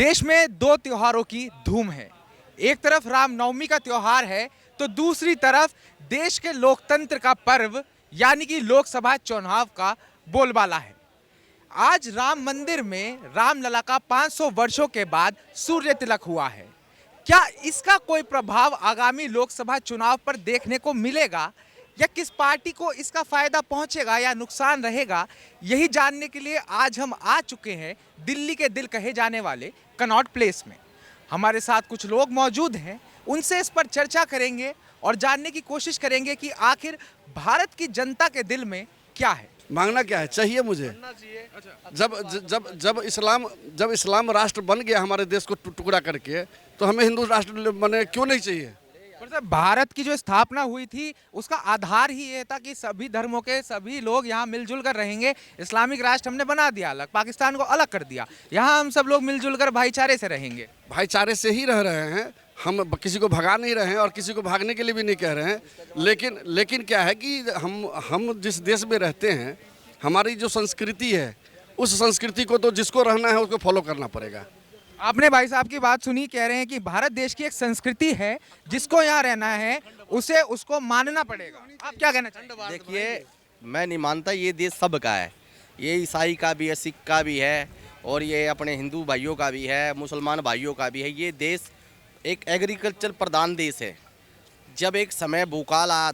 देश में दो त्योहारों की धूम है। एक तरफ रामनवमी का त्योहार है तो दूसरी तरफ देश के लोकतंत्र का पर्व यानी कि लोकसभा चुनाव का बोलबाला है। आज राम मंदिर में रामलला का 500 वर्षों के बाद सूर्य तिलक हुआ है। क्या इसका कोई प्रभाव आगामी लोकसभा चुनाव पर देखने को मिलेगा या किस पार्टी को इसका फायदा पहुंचेगा या नुकसान रहेगा, यही जानने के लिए आज हम आ चुके हैं दिल्ली के दिल कहे जाने वाले कनॉट प्लेस में। हमारे साथ कुछ लोग मौजूद हैं, उनसे इस पर चर्चा करेंगे और जानने की कोशिश करेंगे कि आखिर भारत की जनता के दिल में क्या है। मांगना क्या है, चाहिए मुझे। जब इस्लाम राष्ट्र बन गया हमारे देश को टुकड़ा करके, तो हमें हिंदू राष्ट्र बने क्यों नहीं चाहिए। पर सर, भारत की जो स्थापना हुई थी उसका आधार ही ये था कि सभी धर्मों के सभी लोग यहाँ मिलजुल कर रहेंगे। इस्लामिक राष्ट्र हमने बना दिया अलग, पाकिस्तान को अलग कर दिया, यहाँ हम सब लोग मिलजुल कर भाईचारे से रहेंगे। भाईचारे से ही रह रहे हैं हम, किसी को भगा नहीं रहे हैं और किसी को भागने के लिए भी नहीं कह रहे हैं। लेकिन क्या है कि हम जिस देश में रहते हैं, हमारी जो संस्कृति है, उस संस्कृति को तो जिसको रहना है उसको फॉलो करना पड़ेगा। आपने भाई साहब की बात सुनी, कह रहे हैं कि भारत देश की एक संस्कृति है, जिसको यहाँ रहना है उसे उसको मानना पड़ेगा। आप क्या कहना चाहते हैं? देखिए, मैं नहीं मानता, ये देश सबका है। ये ईसाई का भी है, सिख का भी है, और ये अपने हिंदू भाइयों का भी है, मुसलमान भाइयों का भी है। ये देश एक एग्रीकल्चर प्रधान देश है। जब एक समय भूकाल आया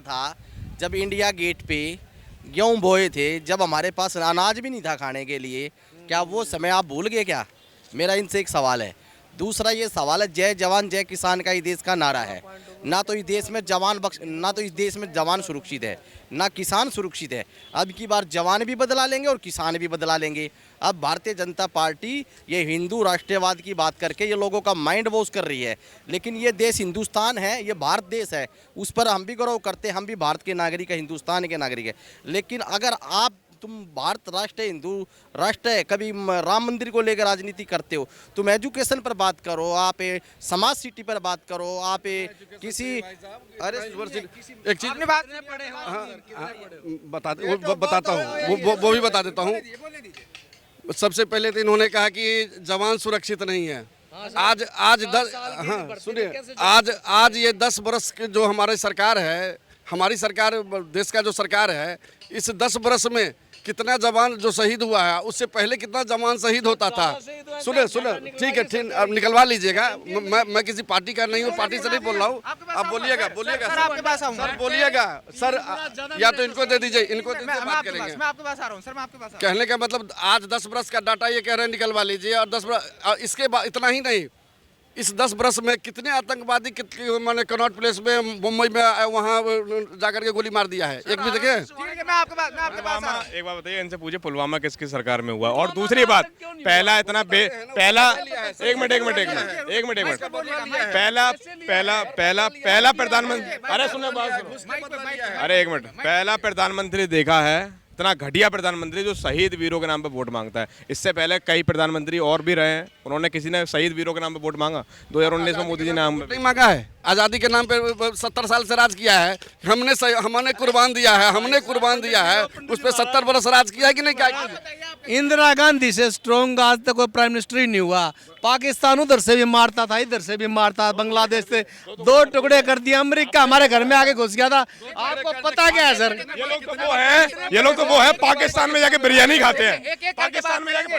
था, जब इंडिया गेट पे गेहूँ बोए थे, जब हमारे पास अनाज भी नहीं था खाने के लिए, क्या वो समय आप भूल गए क्या? मेरा इनसे एक सवाल है। दूसरा ये सवाल है, जय जवान जय किसान का ही देश का नारा है। ना तो इस देश में जवान सुरक्षित है, ना किसान सुरक्षित है। अब की बार जवान भी बदला लेंगे और किसान भी बदला लेंगे। अब भारतीय जनता पार्टी ये हिंदू राष्ट्रवाद की बात करके ये लोगों का माइंड वॉश कर रही है। लेकिन ये देश हिंदुस्तान है, ये भारत देश है, उस पर हम भी गौरव करते हैं। हम भी भारत के नागरिक है, हिंदुस्तान के नागरिक है। लेकिन अगर तुम भारत राष्ट्र है, हिंदू राष्ट्र है, कभी राम मंदिर को लेकर राजनीति करते हो, तुम एजुकेशन पर बात करो, आप समाज सिटी पर बात करो, आप किसी अरे एक चीज बताता हूँ, वो भी बता देता हूँ। सबसे पहले तो इन्होंने कहा कि जवान सुरक्षित नहीं है। आज ये 10 वर्ष के जो हमारी सरकार है, हमारी सरकार, देश का जो सरकार है, इस 10 वर्ष में कितना जवान जो शहीद हुआ है, उससे पहले कितना जवान शहीद होता था। सुने ठीक है, ठीक, अब निकलवा लीजिएगा। मैं किसी पार्टी का नहीं हूँ, पार्टी से नहीं बोल रहा हूँ। आप बोलिएगा सर, आपके पास आऊंगा। सर बोलिएगा सर, या तो इनको दे दीजिए, इनको बात करेंगे। मैं आपके पास आ रहा हूँ सर, मैं आपके पास। कहने का मतलब आज 10 वर्ष का डाटा ये कह रहे हैं निकलवा लीजिए, और 10 वर्ष इसके बाद इतना ही नहीं, इस 10 वर्ष में कितने आतंकवादी मैंने कनॉट प्लेस में, मुंबई में वहाँ जाकर के गोली मार दिया है, एक भी देखे? मैं आपके पास एक बात बताइए, इनसे पूछे पुलवामा किसकी सरकार में हुआ। और दूसरी बात, पहला एक मिनट पहला प्रधानमंत्री, अरे सुनो अरे एक मिनट, पहला प्रधानमंत्री देखा है, इतना घटिया प्रधानमंत्री जो शहीद वीरों के नाम पे वोट मांगता है। इससे पहले कई प्रधानमंत्री और भी रहे हैं, उन्होंने किसी ने शहीद वीरों के नाम पे वोट मांगा? 2019 में मोदी जी ने मांगा है। आज़ादी के नाम पे 70 साल से राज किया है, हमने कुर्बान दिया है, उस पर 70 वर्ष राज किया है कि नहीं? क्या इंदिरा गांधी से स्ट्रॉन्ग आज तक कोई प्राइम मिनिस्टर ही नहीं हुआ। पाकिस्तान उधर से भी मारता था, इधर से भी मारता, बांग्लादेश से 2 टुकड़े कर दिया, अमेरिका हमारे घर में आके घुस गया था। आपको पता क्या है सर? ये लोग तो वो है पाकिस्तान में जाके बिरयानी खाते हैं, पाकिस्तान में जाके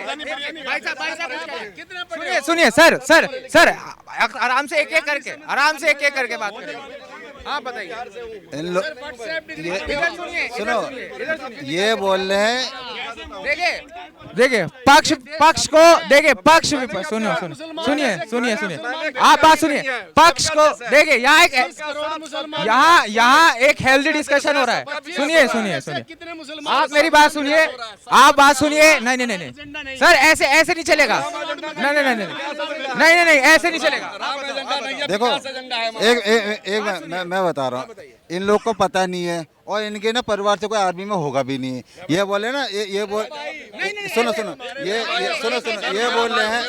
सुनिए सर, आराम से एक एक करके बात करें। हाँ बताइए। सुनो, ये बोल रहे हैं, देखिए पक्ष को देखिए, पक्ष सुनिए आप बात सुनिए। पक्ष को देखिए, यहाँ एक हेल्दी डिस्कशन हो रहा है। सुनिए आप मेरी बात सुनिए, नहीं सर, ऐसे नहीं चलेगा। नहीं ऐसे नहीं चलेगा। देखो, एक मैं बता रहा हूँ, इन लोग को पता नहीं है और इनके ना परिवार से कोई आर्मी में होगा भी नहीं है। ये बोले ना, ये बोल, सुनो, ये बोल रहे हैं,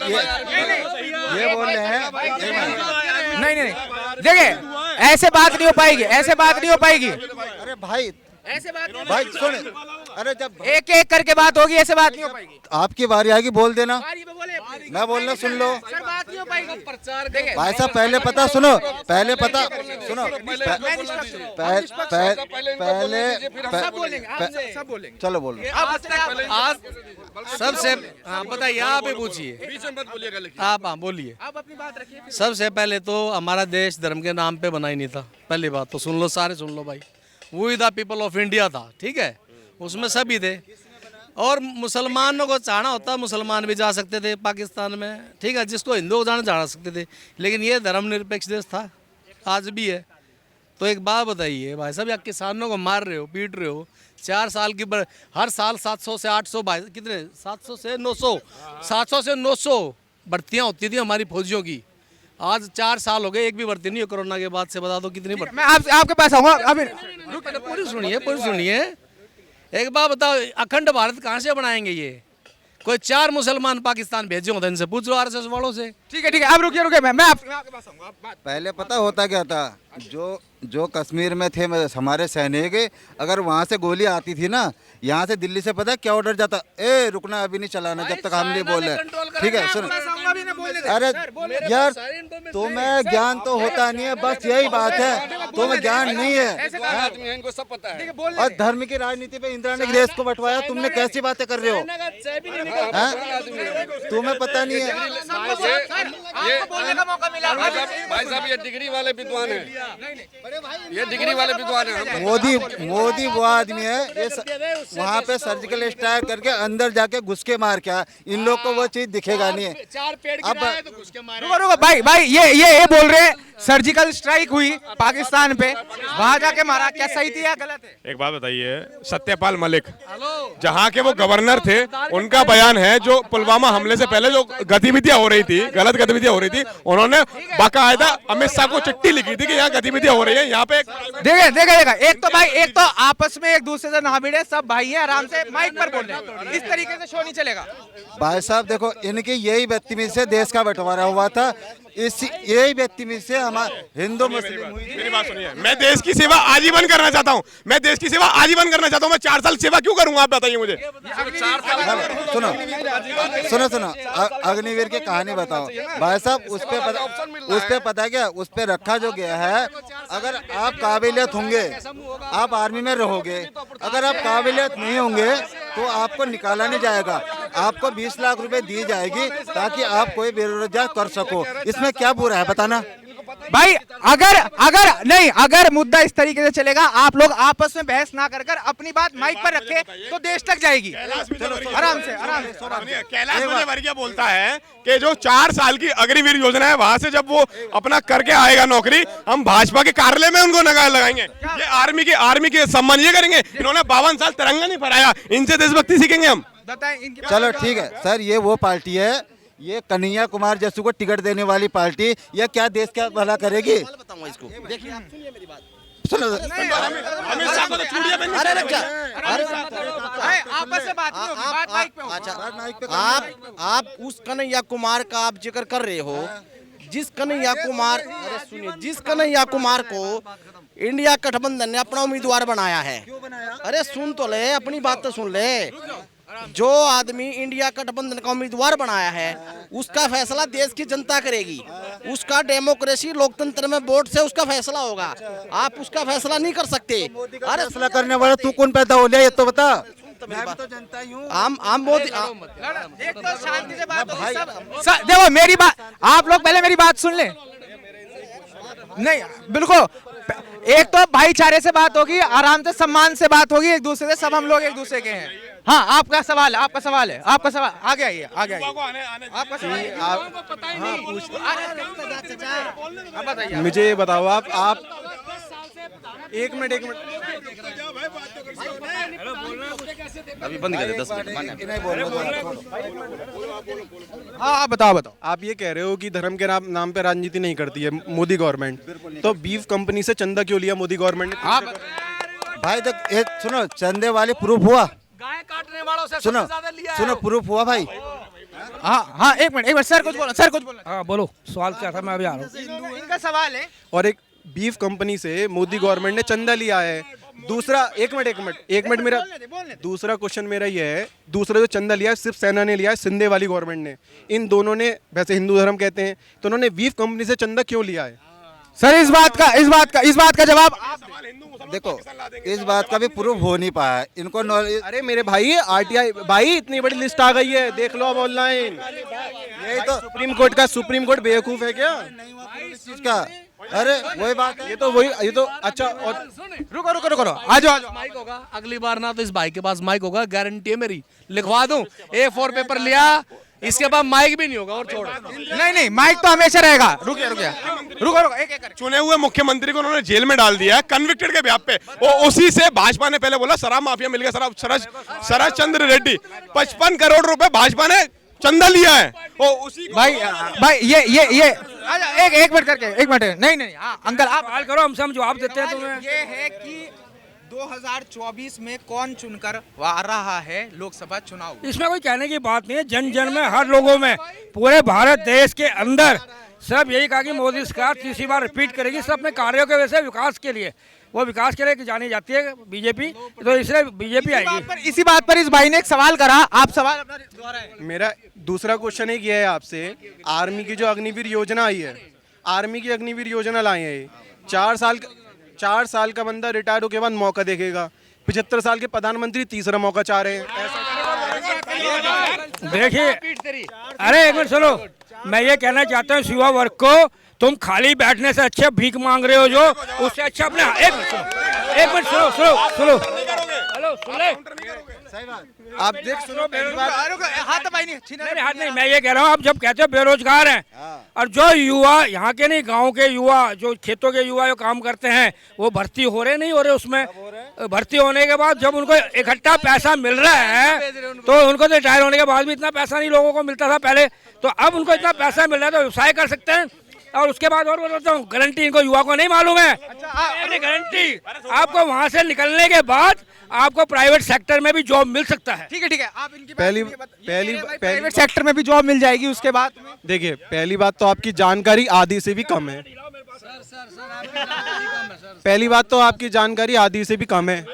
ये बोल रहे हैं। नहीं देखिए, ऐसे बात नहीं हो पाएगी। अरे भाई, सुन, अरे जब एक करके बात होगी, ऐसे बात नहीं हो पाएगी। आपकी बारी आएगी बोल देना। मैं बोल रहा सुन लो सर बात नहीं हो पाएगी प्रचार देखिए भाई साहब पहले पता सुनो पहले पता सुनो पहले सब बोलेंगे आप सब बोलेंगे चलो बोलो आज सबसे बताइए, आप ही पूछिए, आप बोलिए। आप अपनी बात रखिए सबसे पहले तो हमारा देश धर्म के नाम पे बना ही नहीं था। पहली बात तो सुन लो, सारे सुन लो भाई, वो द पीपल ऑफ इंडिया था, ठीक है, उसमें सभी थे। और मुसलमानों को चाहना होता मुसलमान भी जा सकते थे पाकिस्तान में, ठीक है, जिसको हिंदू को जाना जा सकते थे, लेकिन ये धर्मनिरपेक्ष देश था, आज भी है। तो एक बात बताइए भाई साहब, या किसानों को मार रहे हो, पीट रहे हो, 4 साल की हर साल 700 से 800 भाई कितने 700 से 900 भर्तियाँ होती थी हमारी फौजियों की। आज 4 साल हो गए, एक भी भर्ती नहीं है कोरोना के बाद से। बता दो कितनी भर्ती। मैं आपके पास आऊंगा अभी पूरी सुनिए। एक बात बताओ, अखंड भारत कहाँ से बनाएंगे ये? कोई 4 मुसलमान पाकिस्तान भेजे होते, इनसे पूछ लो आरएसएस वालों से। ठीक है आप रुकिए मैं आपके पास आऊंगा बात पहले पता होता क्या था, जो कश्मीर में थे हमारे सैनिक, अगर वहाँ से गोली आती थी ना, यहाँ से दिल्ली से पता है क्या ऑर्डर जाता, ए रुकना अभी नहीं चलाना जब तक हम नहीं बोले, ठीक है सुन। अरे यार तुम्हें ज्ञान तो होता नहीं है, बस यही बात है, तुम्हें ज्ञान नहीं है। इनको सब पता है। और धर्म की राजनीति पे इंदिरा ने देश को बंटवाया, तुमने कैसी बातें कर रहे हो? तुम्हें पता नहीं है। भाई साहब ये डिग्री वाले विद्वान हैं, ये डिग्री वाले विद्वान हैं। मोदी वो आदमी है, ये वहाँ पे सर्जिकल स्ट्राइक करके अंदर जाके घुस के मार के, इन लोग को वो चीज दिखेगा नहीं है। अब रुको भाई ये बोल रहे हैं सर्जिकल स्ट्राइक हुई पाकिस्तान पे, वहां जाके मारा, क्या सही थी या गलत है? एक बात बताइए, सत्यपाल मलिक जहाँ के वो गवर्नर थे, उनका बयान है, जो पुलवामा हमले से पहले जो गतिविधियां हो रही थी, गलत गतिविधियां हो रही थी, उन्होंने बाकायदा अमित शाह को चिट्ठी लिखी थी कि यहाँ गतिविधियां हो रही है, यहाँ पे देखा एक तो आपस में एक दूसरे से ना भिड़े, सब भाई है, आराम से माइक पर बोल रहे हैं, इस तरीके से शो नहीं चलेगा। भाई साहब देखो, इनकी यही बदतमीजी से देश का बंटवारा हुआ था, यही बदतमीजी से हमारे हिंदू मुस्लिम हुई थी। मेरी बात सुनिए, मैं देश की सेवा आजीवन करना चाहता हूँ, मैं 4 साल सेवा क्यों करूंगा, आप बताइए मुझे। सुनो अग्निवीर की कहानी बताओ भाई साहब, उस पे पता क्या, उस पे रखा जो गया है, अगर आप काबिलियत होंगे आप आर्मी में रहोगे, अगर आप काबिलियत नहीं होंगे तो आपको निकाला नहीं जाएगा, आपको 20 लाख रुपए दी जाएगी ताकि आप कोई बेरोजगार कर सको। इसमें क्या बुरा है बताना भाई? अगर मुद्दा इस तरीके से चलेगा, आप लोग आपस में बहस ना कर अपनी बात माइक पर रखे तो देश तक जाएगी। आराम से कैलाश विजयवर्गीय बोलता है कि जो 4 साल की अग्निवीर योजना है, वहां से जब वो अपना करके आएगा नौकरी, हम भाजपा के कार्यालय में उनको नगार लगाएंगे। ये आर्मी के सम्मान ये करेंगे। इन्होंने 52 साल तिरंगा नहीं फहराया, इनसे देशभक्ति सीखेंगे हम। चलो ठीक है सर, ये वो पार्टी है, ये कन्हैया कुमार जैसू को टिकट देने वाली पार्टी, ये क्या देश का भला करेगी? बताऊंगा इसको, देखिए आप सुनिए मेरी बात। सुनो अमित शाह को तो चूड़ियां पहननी अरे रख जा, आपस में बात नहीं होगी, बात माइक पे होगी। अच्छा आप उस कन्हैया कुमार का आप जिक्र कर रहे हो, जिस कन्हैया कुमार, अरे सुनिए, जिस कन्हैया कुमार को इंडिया गठबंधन ने अपना उम्मीदवार बनाया है, अरे सुन तो ले, अपनी बात तो सुन ले। जो आदमी इंडिया गठबंधन का उम्मीदवार बनाया है, उसका फैसला देश की जनता करेगी, उसका डेमोक्रेसी लोकतंत्र में वोट से उसका फैसला होगा, आप उसका फैसला नहीं कर सकते। अरे फैसला करने वाला तू कौन पैदा हो लिया, ये तो बता। मैं भी तो जनता ही हूँ। आम मोदी एक तो शांति से बात होगी, सब देखो मेरी बात, आप लोग पहले मेरी बात सुन ले। नहीं बिल्कुल, एक तो भाईचारे से बात होगी, आराम से सम्मान से बात होगी एक दूसरे से, सब हम लोग एक दूसरे के हैं। हाँ आपका सवाल है, आपका सवाल आगे आइए आपका सवाल। मुझे ये बताओ, आप 1 मिनट अभी बंद कर दे, 10 मिनट। हाँ आप बताओ। आप ये कह रहे हो कि धर्म के नाम पे राजनीति नहीं करती है मोदी गवर्नमेंट, तो बीफ कंपनी से चंदा क्यों लिया मोदी गवर्नमेंट ने? भाई देख सुनो, चंदे वाले प्रूफ हुआ, गाय काटने वालों से सुनो प्रूफ हुआ भाई। हाँ एक मिनट सर कुछ बोलो। हाँ बोलो, सवाल क्या था, मैं अभी आ रहा हूँ। इनका सवाल है। और एक बीफ कंपनी से मोदी गवर्नमेंट ने चंदा लिया है, दूसरा एक मिनट मेरा दूसरा क्वेश्चन मेरा ये है, दूसरा जो चंदा लिया है सिर्फ सेना ने लिया है, सिंधे वाली गवर्नमेंट ने। इन दोनों ने, वैसे हिंदू धर्म कहते हैं, तो उन्होंने वीव कंपनी से चंदा क्यों लिया है? सर इस बात का जवाब देखो, इस बात का भी प्रूफ हो नहीं पाया है। इनको नॉलेज, अरे मेरे भाई आरटीआई भाई इतनी बड़ी लिस्ट आ गई है, देख लो अब ऑनलाइन। यही तो सुप्रीम कोर्ट बेवकूफ है क्या? इस चीज का, अरे वही बात है। ये तो अच्छा। और रुको आ जाओ माइक होगा अगली बार ना, तो इस भाई के पास माइक होगा, गारंटी है मेरी, लिखवा दूं। A4 पेपर लिया, इसके बाद माइक भी नहीं होगा। और छोड़, नहीं माइक तो हमेशा रहेगा। रुको एक चुने हुए मुख्यमंत्री को उन्होंने जेल में डाल दिया कन्विक्टेड के ब्याह पे। वो उसी से भाजपा ने पहले बोला शराब माफिया मिल गया, शरद चंद्र रेड्डी 55 करोड़ रुपए भाजपा ने चंदा लिया है। वो उसी भाई ये एक मिनट करके, एक मिनट। नहीं हाँ अंकल आप सवाल करो, हमसे हम जवाब देते हैं तुम्हें। ये है कि 2024 में कौन चुनकर आ रहा है लोकसभा चुनाव? इसमें कोई कहने की बात नहीं है। जन जन में, हर लोगों में, पूरे भारत देश के अंदर सब यही कहा कि मोदी सरकार तीसरी बार रिपीट करेगी। सब अपने कार्यों के वजह से विकास के लिए, वो विकास के लिए जानी जाती है बीजेपी, तो इसलिए बीजेपी आएगी। इसी बात पर इस भाई ने एक सवाल करा, आप सवाल अपना दोहराएं। मेरा दूसरा क्वेश्चन एक ये है आपसे, आर्मी की जो अग्निवीर योजना आई है, आर्मी की अग्निवीर योजना लाई है, 4 साल का बंदा रिटायर होके बाद मौका देखेगा, 75 साल के प्रधानमंत्री तीसरा मौका चाह रहे हैं। देखिए, अरे एक मिनट सुनो, मैं ये कहना चाहता हूँ युवा वर्ग को, तुम खाली बैठने से अच्छा भीख मांग रहे हो, जो उससे अच्छा अपने एक मिनट सुनो हेलो सुन ले, आप देख सुनो, हाथ नहीं, मैं ये कह रहा हूँ, आप जब कहते हो बेरोजगार हैं, और जो युवा यहाँ के नहीं, गांव के युवा, जो खेतों के युवा जो काम करते हैं, वो भर्ती हो रहे नहीं हो रहे, उसमें भर्ती होने के बाद जब उनको इकट्ठा पैसा मिल रहा है, तो उनको तो रिटायर होने के बाद भी इतना पैसा नहीं लोगों को मिलता था पहले, तो अब उनको इतना पैसा मिल रहा है तो व्यवसाय कर सकते हैं। और उसके बाद और बताता हूँ, गारंटी इनको युवा को नहीं मालूम है। गारंटी आपको वहाँ से निकलने के बाद आपको प्राइवेट सेक्टर में भी जॉब मिल सकता है। ठीक है आप इनकी पहली प्राइवेट सेक्टर में भी जॉब मिल जाएगी उसके बाद। देखिए, पहली बात तो आपकी जानकारी आधी से भी कम है। पहली बात तो आपकी जानकारी आधी से भी कम है,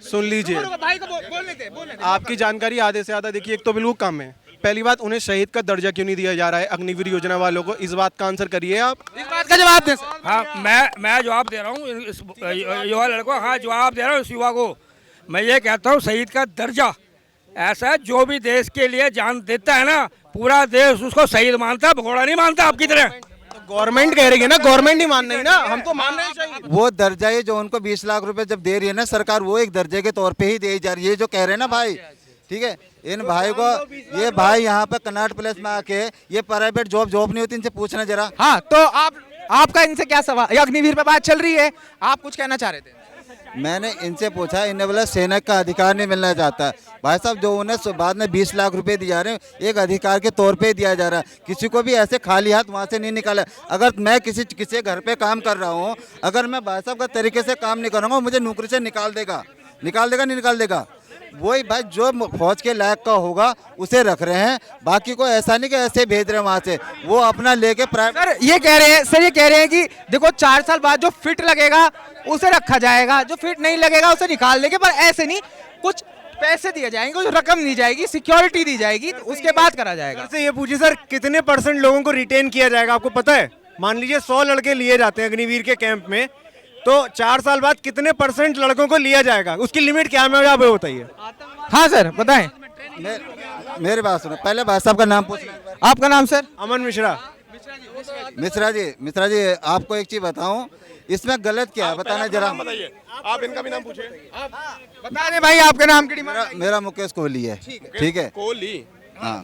सुन लीजिए, भाई को बोलने दे। आपकी जानकारी आधे से आधा, देखिए एक तो बिल्कुल कम है। पहली बात, उन्हें शहीद का दर्जा क्यों नहीं दिया जा रहा है अग्निवीर योजना वालों को, इस बात का आंसर करिए आप। इस बात का जवाब दें। हाँ, मैं जवाब दे रहा हूँ इस युवा लड़को, हाँ जवाब दे रहा हूँ इस युवा को। मैं ये कहता हूँ, शहीद का दर्जा ऐसा है, जो भी देश के लिए जान देता है ना, पूरा देश उसको शहीद मानता है, भगोड़ा नहीं मानता आपकी तरह। गवर्नमेंट कह रही है ना, गवर्नमेंट ही मान रही है ना, हम तो मान रहे हैं शहीद। वो दर्जा है जो उनको 20 लाख रुपए जब दे रही है ना सरकार, वो एक दर्जे के तौर पे ही दे जा रही है, जो कह रहे हैं ना भाई। ठीक है, इन भाई को, ये भाई यहाँ पे कनाट प्लेस में आके ये प्राइवेट जॉब नहीं होती, इनसे पूछना जरा। हाँ, तो आपका इनसे क्या सवाल? अग्निवीर पे बात चल रही है, आप कुछ कहना चाह रहे थे? मैंने इनसे पूछा, इन्हें बोला सैनिक का अधिकार नहीं मिलना चाहता है। भाई साहब, जो उन्हें बाद में 20 लाख रुपए दिए जा रहे हैं, एक अधिकार के तौर पे दिया जा रहा है, किसी को भी ऐसे खाली हाथ वहाँ से नहीं निकाला। अगर मैं किसी घर पे काम कर रहा हूँ, अगर मैं भाई साहब का तरीके से काम नहीं करूँगा, मुझे नौकरी से निकाल देगा नहीं निकाल देगा। वही भाई जो फौज के लायक का होगा उसे रख रहे हैं, बाकी को ऐसा नहीं कि ऐसे भेज रहे हैं वहाँ से, वो अपना लेके प्राइवेट। सर ये कह रहे हैं कि देखो 4 साल बाद जो फिट लगेगा उसे रखा जाएगा, जो फिट नहीं लगेगा उसे निकाल देंगे, पर ऐसे नहीं, कुछ पैसे दिए जाएंगे, कुछ रकम दी जाएगी, सिक्योरिटी दी जाएगी, तो उसके बाद करा जाएगा। सर ये पूछिए सर, कितने % लोगों को रिटेन किया जाएगा, आपको पता है? मान लीजिए 100 लड़के लिए जाते हैं अग्निवीर के कैंप में, तो 4 साल बाद कितने % लड़कों को लिया जाएगा, उसकी लिमिट क्या है, आप बताइए। हाँ सर बताएं। मेरी बात सुनो, पहले भाई साहब का नाम पूछना। आपका नाम सर? अमन मिश्रा। मिश्रा जी आपको एक चीज बताऊं, इसमें गलत क्या है बताना जरा। बताइए, आप इनका भी नाम पूछे। बता दें भाई, आपके नाम की डिमांड। मेरा मुकेश कोहली है। ठीक है, कोहली, हाँ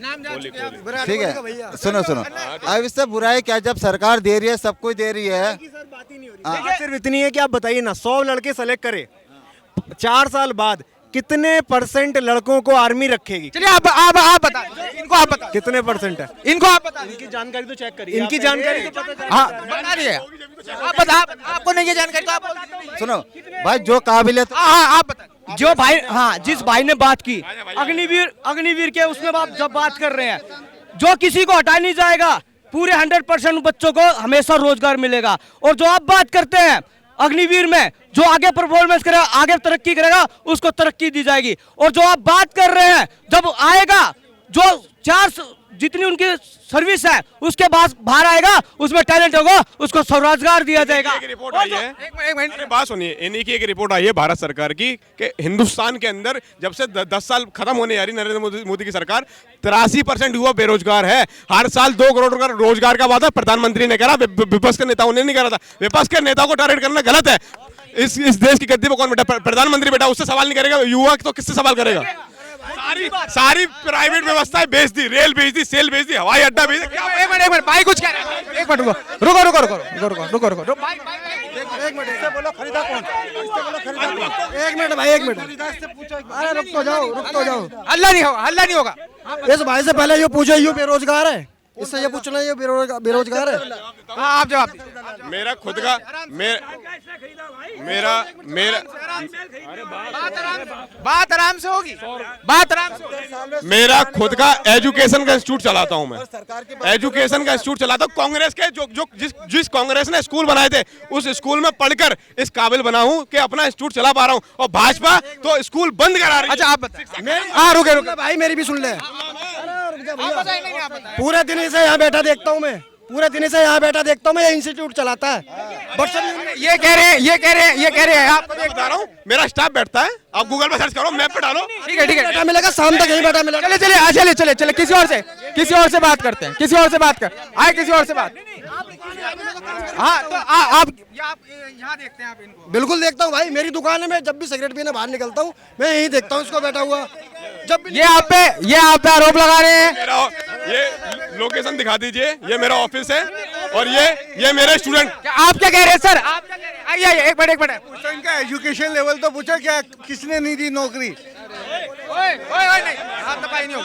ठीक है, सुनो अब इससे बुराई क्या, जब सरकार दे रही है, सब कुछ दे रही है। बात सिर्फ इतनी है कि आप बताइए ना, 100 लड़के सेलेक्ट करे, 4 साल बाद कितने % लड़कों को आर्मी रखेगी? चलिए आप बता, इनको आप बता कितने % है, इनको आप बता। इनकी जानकारी तो चेक करिए, इनकी जानकारी तो पता चले। हाँ बता दीजिए, आप बता, आपको नहीं है जानकारी तो आप सुनो भाई, जो काबिलियत। हाँ आप बता। जो भाई, हाँ जिस भाई ने बात की अग्निवीर के, उसमें आप जब बात कर रहे हैं, जो किसी को हटाया नहीं जाएगा, पूरे 100% बच्चों को हमेशा रोजगार मिलेगा। और जो आप बात करते हैं अग्निवीर में जो आगे परफॉर्मेंस करेगा, आगे तरक्की करेगा, उसको तरक्की दी जाएगी। और जो आप बात कर रहे हैं, जब आएगा जो 4 जितनी उनकी सर्विस है उसके बाद बाहर आएगा, उसमें टैलेंट होगा, उसको स्वरोजगार दिया जाएगा। एक रिपोर्ट आई है, अरे बात सुनिए, इन्हीं की एक रिपोर्ट आई है भारत सरकार की कि हिंदुस्तान के अंदर जब से 10 साल खत्म होने आ रही नरेंद्र मोदी की सरकार, 83% युवा बेरोजगार है। हर साल 2 करोड़ का रोजगार का वादा प्रधानमंत्री ने करा, विपक्ष के नेताओं ने नहीं करा था। विपक्ष के नेताओं को टारगेट करना गलत है। इस देश की गद्दी पर कौन बैठा? प्रधानमंत्री बैठा, उससे सवाल नहीं करेगा। युवा तो किससे सवाल करेगा? सारी प्राइवेट व्यवस्थाएं बेच दी, रेल बेच दी, सेल बेच दी, हवाई अड्डा बेच दी। एक मिनट भाई कुछ कह रहे हैं, एक मिनट रुको। एक मिनट, इससे बोलो खरीदा कौन? इससे बोलो खरीदा कौन? एक मिनट भाई, एक मिनट। से पूछो, अरे रुक तो जाओ। हल्ला नहीं होगा। इस भाई से पहले ये पूछो, ये बेरोजगार है? इससे ये पूछना, ये बेरोजगार है? हाँ आप जवाब दीजिए। मेरा खुद का मेरा बात आराम से होगी, बात आराम से होगी। मेरा खुद का एजुकेशन का इंस्टीट्यूट चलाता हूं मैं, एजुकेशन का इंस्टीट्यूट चलाता हूं। कांग्रेस के जिस कांग्रेस ने स्कूल बनाए थे, उस स्कूल में पढ़कर इस काबिल बना हूं कि अपना इंस्टीट्यूट चला पा रहा हूं। और भाजपा तो स्कूल बंद करा रही है। अच्छा आप बताइए। हाँ रुके भाई मेरी भी सुन ले। आप बताइए। पूरे दिन से यहाँ बैठा देखता हूँ मैं, पूरे दिन से यहाँ बैठा देखता हूँ मैं, ये इंस्टीट्यूट चलाता है। ये कह रहे हैं आप। बता रहा हूँ, मेरा स्टाफ बैठता है, आप गूगल पे सर्च करो, मैप पे डालो। ठीक है बैठा मिलेगा, शाम तक यही बैठा मिलेगा। चले किसी और से बात करते हैं, किसी और से बात। हाँ तो आप यहाँ देखते हैं आप इनको? बिल्कुल देखता हूँ भाई, मेरी दुकान है, मैं जब भी सिगरेट पीने बाहर निकलता हूँ मैं यही देखता हूँ इसको बैठा हुआ। जब भी ये आप पे आरोप लगा रहे हैं। ये लोकेशन दिखा दीजिए, ये मेरा ऑफिस है और ये मेरे स्टूडेंट। आप क्या कह रहे हैं सर? आप क्या कह रहे हैं? आइए एक मिनट। इनका एजुकेशन लेवल तो पूछो, क्या किसने नहीं दी नौकरी? ओए नहीं, हाथ दबाई नहीं होगी।